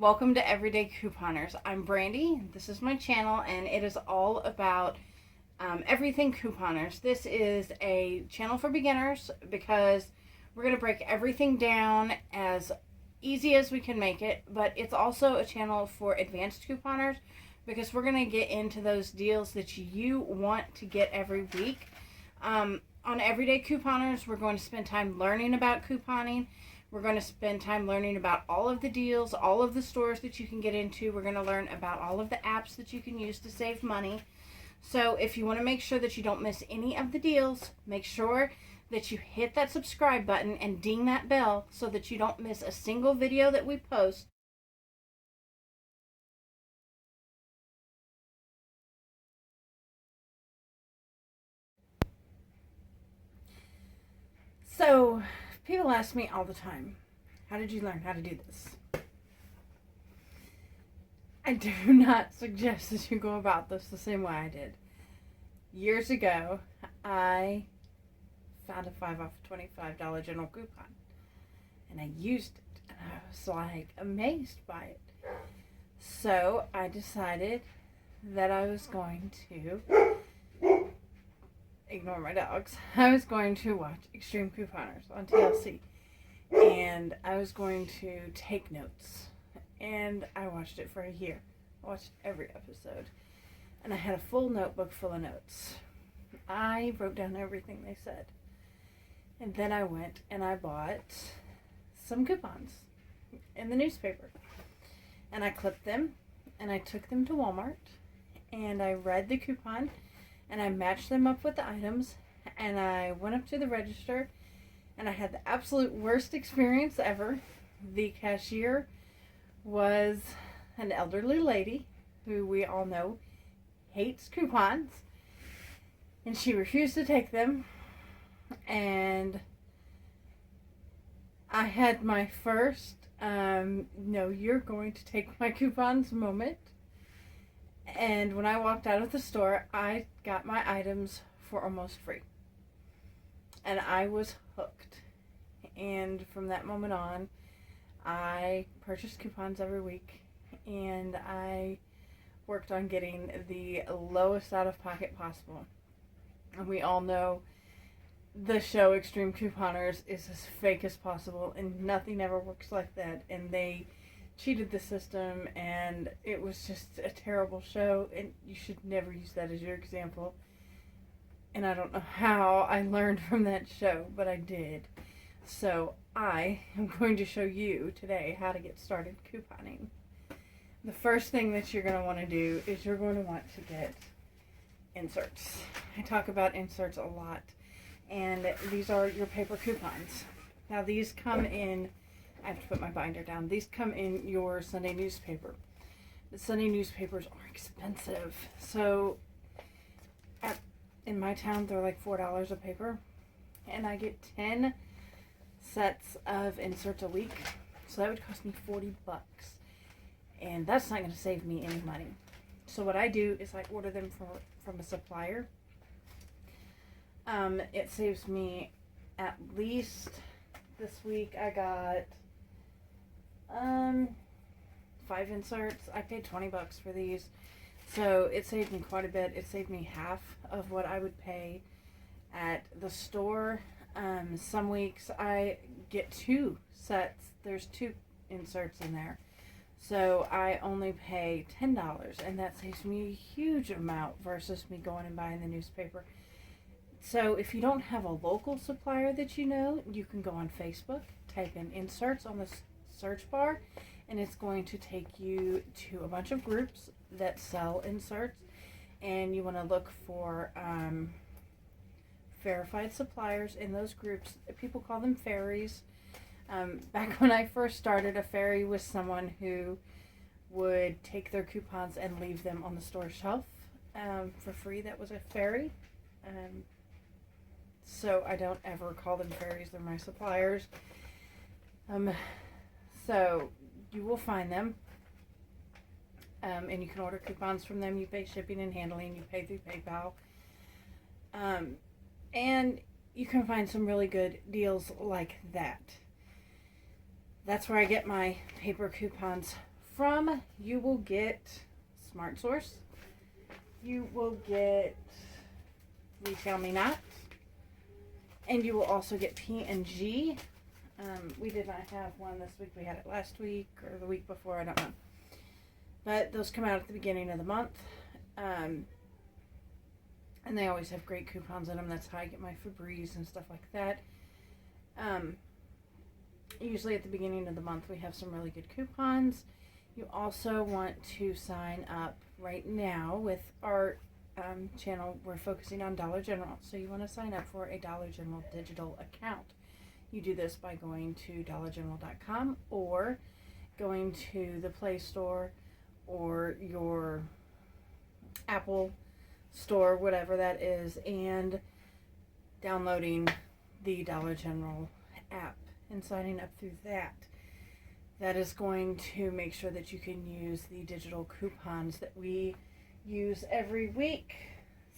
Welcome to Everyday Couponers. I'm Brandy. This is my channel, and it is all about everything couponers. This is a channel for beginners because we're going to break everything down as easy as we can make it, but it's also a channel for advanced couponers because we're going to get into those deals that you want to get every week. On Everyday Couponers, we're going to spend time learning about couponing. We're going to spend time learning about all of the deals, all of the stores that you can get into. We're going to learn about all of the apps that you can use to save money. So if you want to make sure that you don't miss any of the deals, make sure that you hit that subscribe button and ding that bell so that you don't miss a single video that we post. So people ask me all the time, how did you learn how to do this? I do not suggest that you go about this the same way I did. Years ago, I found a 5 off $25 general coupon, and I used it, and I was like amazed by it. So I decided that I was going to ignore my dogs. I was going to watch Extreme Couponers on TLC, and I was going to take notes. And I watched it for a year. I watched every episode. And I had a full notebook full of notes. I wrote down everything they said. And then I went and I bought some coupons in the newspaper. And I clipped them and I took them to Walmart. And I read the coupon and I matched them up with the items. And I went up to the register and I had the absolute worst experience ever. The cashier was an elderly lady who we all know hates coupons, and she refused to take them, and I had my first no, you're going to take my coupons moment. And when I walked out of the store, I got my items for almost free, and I was hooked. And from that moment on, I purchased coupons every week, and I worked on getting the lowest out-of-pocket possible. And we all know the show Extreme Couponers is as fake as possible, and nothing ever works like that. And they cheated the system, and it was just a terrible show, and you should never use that as your example. And I don't know how I learned from that show, but I did. So I am going to show you today how to get started couponing. The first thing that you're going to want to do is you're going to want to get inserts. I talk about inserts a lot, and these are your paper coupons. Now these come in, I have to put my binder down, these come in your Sunday newspaper. The Sunday newspapers are expensive, so in my town they're like $4 a paper, and I get 10 sets of inserts a week, so that would cost me $40, and that's not going to save me any money. So what I do is I order them from a supplier. It saves me at least, this week I got 5 inserts. I paid $20 for these, so it saved me quite a bit. It saved me half of what I would pay at the store. Some weeks I get 2 sets. There's 2 inserts in there. So I only pay $10, and that saves me a huge amount versus me going and buying the newspaper. So if you don't have a local supplier that you know, you can go on Facebook, type in inserts on the search bar, and it's going to take you to a bunch of groups that sell inserts, and you want to look for verified suppliers in those groups. People call them fairies. Back when I first started, a fairy was someone who would take their coupons and leave them on the store shelf for free. That was a fairy. So I don't ever call them fairies. They're my suppliers. So you will find them, and you can order coupons from them. You pay shipping and handling. You pay through PayPal. And you can find some really good deals like that. That's where I get my paper coupons from, you will get Smart Source. You will get Retail Me Not. And you will also get P&G. We did not have one this week. We had it last week or the week before. I don't know. But those come out at the beginning of the month. And they always have great coupons in them. That's how I get my Febreze and stuff like that. Usually at the beginning of the month we have some really good coupons. You also want to sign up right now with our channel. We're focusing on Dollar General, so you want to sign up for a Dollar General digital account. You do this by going to dollargeneral.com or going to the Play Store or your Apple Store, whatever that is, and downloading the Dollar General app and signing up through that. That is going to make sure that you can use the digital coupons that we use every week.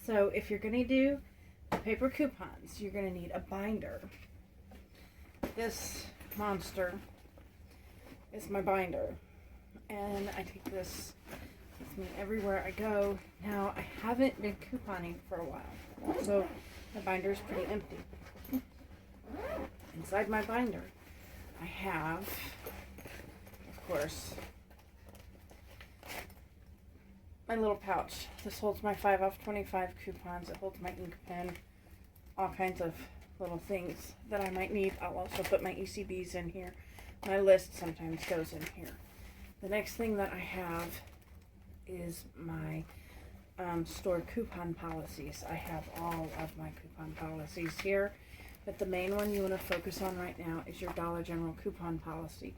So if you're going to do paper coupons, you're going to need a binder. This monster is my binder, and I take this with me everywhere I go. Now, I haven't been couponing for a while, so my binder is pretty empty. Inside my binder, I have, of course, my little pouch. This holds my 5 off 25 coupons. It holds my ink pen, all kinds of little things that I might need. I'll also put my ECBs in here. My list sometimes goes in here. The next thing that I have is my store coupon policies. I have all of my coupon policies here, but the main one you want to focus on right now is your Dollar General coupon policy.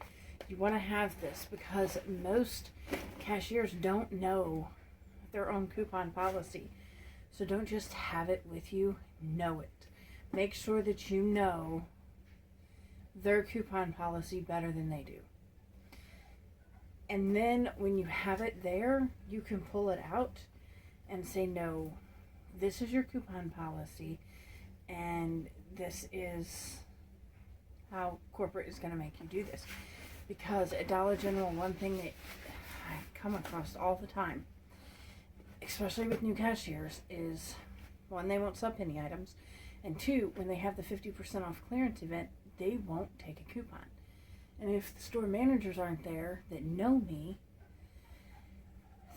You want to have this because most cashiers don't know their own coupon policy. So don't just have it with you, know it. Make sure that you know their coupon policy better than they do. And then when you have it there, you can pull it out and say, no, this is your coupon policy, and this is how corporate is going to make you do this. Because at Dollar General, one thing that I come across all the time, especially with new cashiers, is one, they won't sub penny items, and two, when they have the 50% off clearance event, they won't take a coupon. And if the store managers aren't there that know me,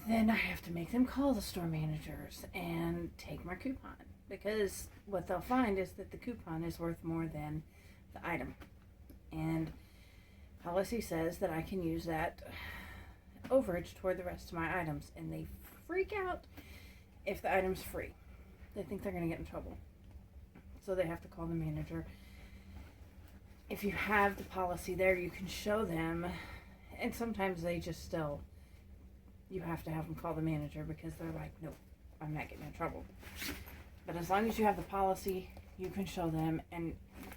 then I have to make them call the store managers and take my coupon. Because what they'll find is that the coupon is worth more than the item. And policy says that I can use that overage toward the rest of my items. And they freak out if the item's free. They think they're going to get in trouble. So they have to call the manager. If you have the policy there, you can show them, and sometimes they just still, you have to have them call the manager because they're like, nope, I'm not getting in trouble. But as long as you have the policy, you can show them, and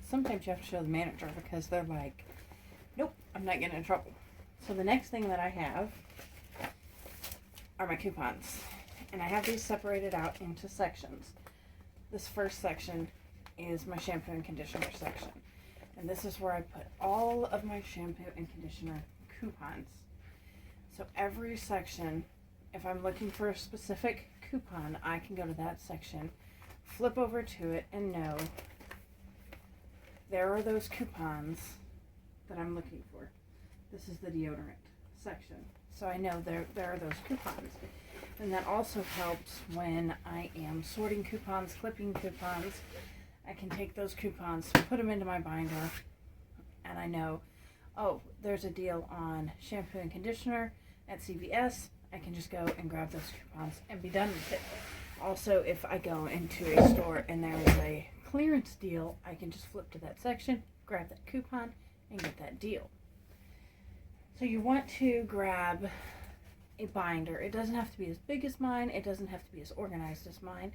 sometimes you have to show the manager because they're like, nope, I'm not getting in trouble. So the next thing that I have are my coupons, and I have these separated out into sections. This first section is my shampoo and conditioner section. And this is where I put all of my shampoo and conditioner coupons. So every section, if I'm looking for a specific coupon, I can go to that section, flip over to it, and know there are those coupons that I'm looking for. This is the deodorant section. So I know there are those coupons. And that also helps when I am sorting coupons, clipping coupons. I can take those coupons, put them into my binder, and I know, oh, there's a deal on shampoo and conditioner at CVS. I can just go and grab those coupons and be done with it. Also, if I go into a store and there is a clearance deal, I can just flip to that section, grab that coupon, and get that deal. So you want to grab a binder. It doesn't have to be as big as mine. It doesn't have to be as organized as mine.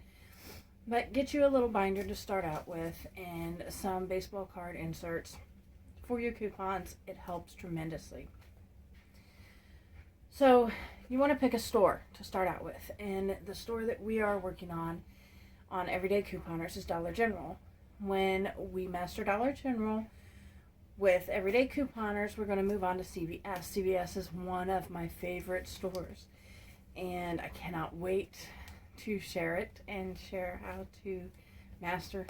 But get you a little binder to start out with and some baseball card inserts for your coupons. It helps tremendously. So you want to pick a store to start out with. And the store that we are working on Everyday Couponers is Dollar General. When we master Dollar General, with Everyday Couponers, we're going to move on to CVS. CVS is one of my favorite stores, and I cannot wait to share it and share how to master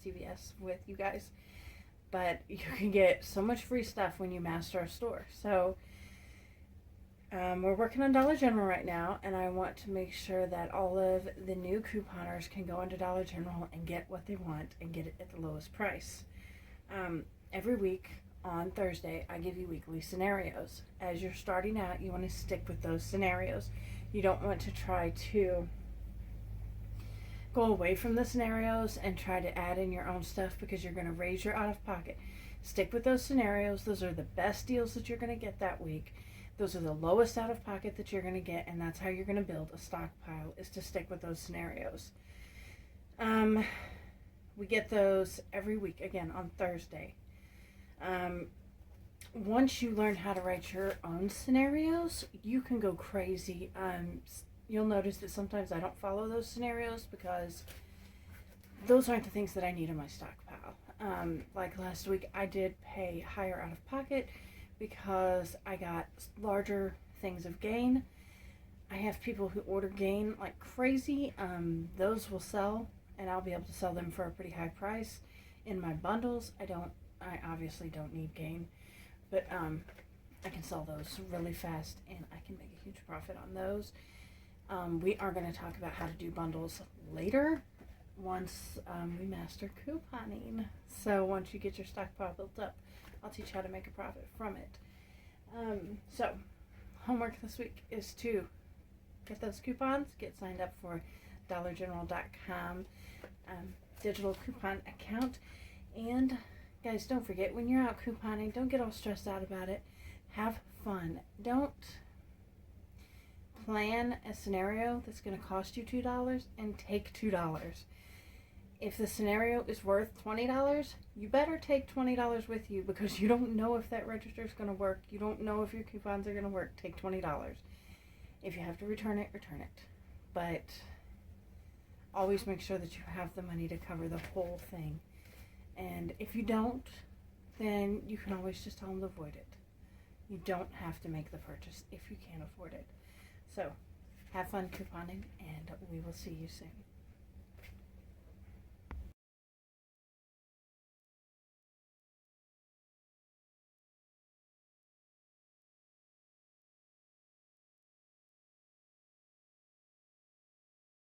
CVS with you guys. But you can get so much free stuff when you master a store. So we're working on Dollar General right now, and I want to make sure that all of the new couponers can go into Dollar General and get what they want and get it at the lowest price. Every week on Thursday, I give you weekly scenarios. As you're starting out, you want to stick with those scenarios. You don't want to try to go away from the scenarios and try to add in your own stuff, because you're going to raise your out-of-pocket. Stick with those scenarios. Those are the best deals that you're going to get that week. Those are the lowest out-of-pocket that you're going to get, and that's how you're going to build a stockpile, is to stick with those scenarios. We get those every week, again, on Thursday. Once you learn how to write your own scenarios, you can go crazy. You'll notice that sometimes I don't follow those scenarios because those aren't the things that I need in my stockpile. Like last week, I did pay higher out of pocket because I got larger things of Gain. I have people who order Gain like crazy. Those will sell, and I'll be able to sell them for a pretty high price. In my bundles, I obviously don't need Gain, but I can sell those really fast, and I can make a huge profit on those. We are going to talk about how to do bundles later once we master couponing. So once you get your stockpile built up, I'll teach you how to make a profit from it. So homework this week is to get those coupons, get signed up for DollarGeneral.com digital coupon account. And guys, don't forget, when you're out couponing, don't get all stressed out about it. Have fun. Don't plan a scenario that's going to cost you $2 and take $2. If the scenario is worth $20, you better take $20 with you, because you don't know if that register is going to work. You don't know if your coupons are going to work. Take $20. If you have to return it, return it. But always make sure that you have the money to cover the whole thing. And if you don't, then you can always just tell them to avoid it. You don't have to make the purchase if you can't afford it. So, have fun couponing, and we will see you soon.